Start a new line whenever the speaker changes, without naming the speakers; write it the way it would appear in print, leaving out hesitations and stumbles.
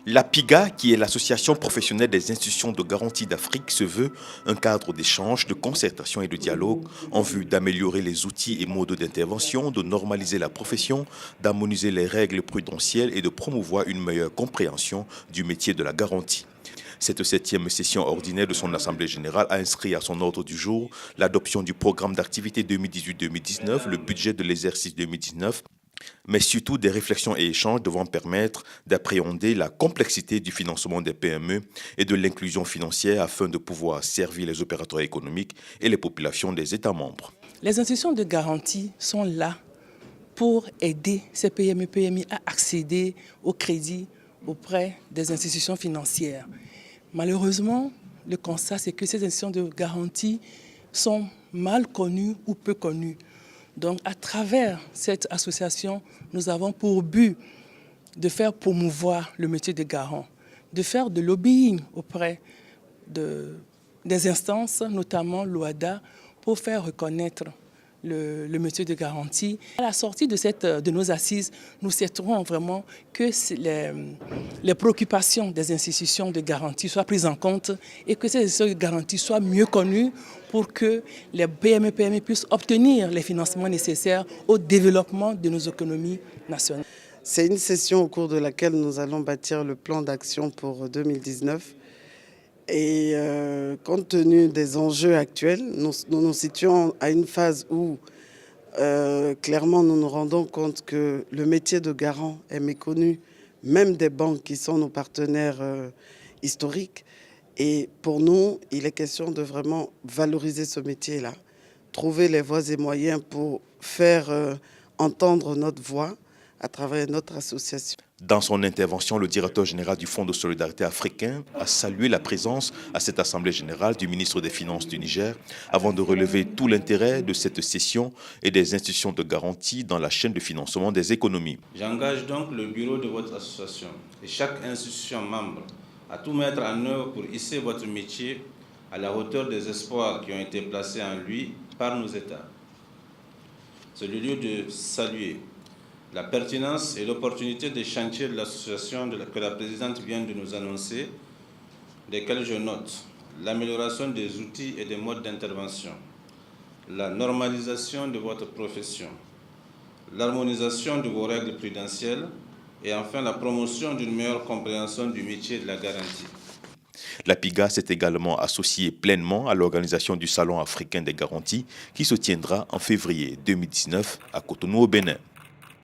La PIGA, qui est l'association professionnelle des institutions de garantie d'Afrique, se veut un cadre d'échange, de concertation et de dialogue en vue d'améliorer les outils et modes d'intervention, de normaliser la profession, d'harmoniser les règles prudentielles et de promouvoir une meilleure compréhension du métier de la garantie. Cette septième session ordinaire de son Assemblée générale a inscrit à son ordre du jour l'adoption du programme d'activité 2018-2019, le budget de l'exercice 2019, mais surtout des réflexions et échanges devant permettre d'appréhender la complexité du financement des PME et de l'inclusion financière afin de pouvoir servir les opérateurs économiques et les populations des États membres.
Les institutions de garantie sont là pour aider ces PME et PMI à accéder au crédit auprès des institutions financières. Malheureusement, le constat, c'est que ces institutions de garantie sont mal connues ou peu connues. Donc, à travers cette association, nous avons pour but de faire promouvoir le métier de garant, de faire de lobbying auprès des instances, notamment l'OADA, pour faire reconnaître le métier de garantie. À la sortie de nos assises, nous souhaiterons vraiment que les préoccupations des institutions de garantie soient prises en compte et que ces institutions de garantie soient mieux connues pour que les PME et PMI puissent obtenir les financements nécessaires au développement de nos économies nationales.
C'est une session au cours de laquelle nous allons bâtir le plan d'action pour 2019. Et compte tenu des enjeux actuels, nous nous situons à une phase où clairement nous nous rendons compte que le métier de garant est méconnu, même des banques qui sont nos partenaires historiques. Et pour nous, il est question de vraiment valoriser ce métier-là, trouver les voies et moyens pour faire entendre notre voix à travers notre association.
Dans son intervention, le directeur général du Fonds de solidarité africain a salué la présence à cette Assemblée générale du ministre des Finances du Niger avant de relever tout l'intérêt de cette session et des institutions de garantie dans la chaîne de financement des économies.
J'engage donc le bureau de votre association et chaque institution membre à tout mettre en œuvre pour hisser votre métier à la hauteur des espoirs qui ont été placés en lui par nos États. C'est le lieu de saluer la pertinence et l'opportunité des chantiers de l'association que la présidente vient de nous annoncer, desquels je note l'amélioration des outils et des modes d'intervention, la normalisation de votre profession, l'harmonisation de vos règles prudentielles et enfin la promotion d'une meilleure compréhension du métier de la garantie.
La PIGA s'est également associée pleinement à l'organisation du Salon africain des garanties qui se tiendra en février 2019 à Cotonou au Bénin.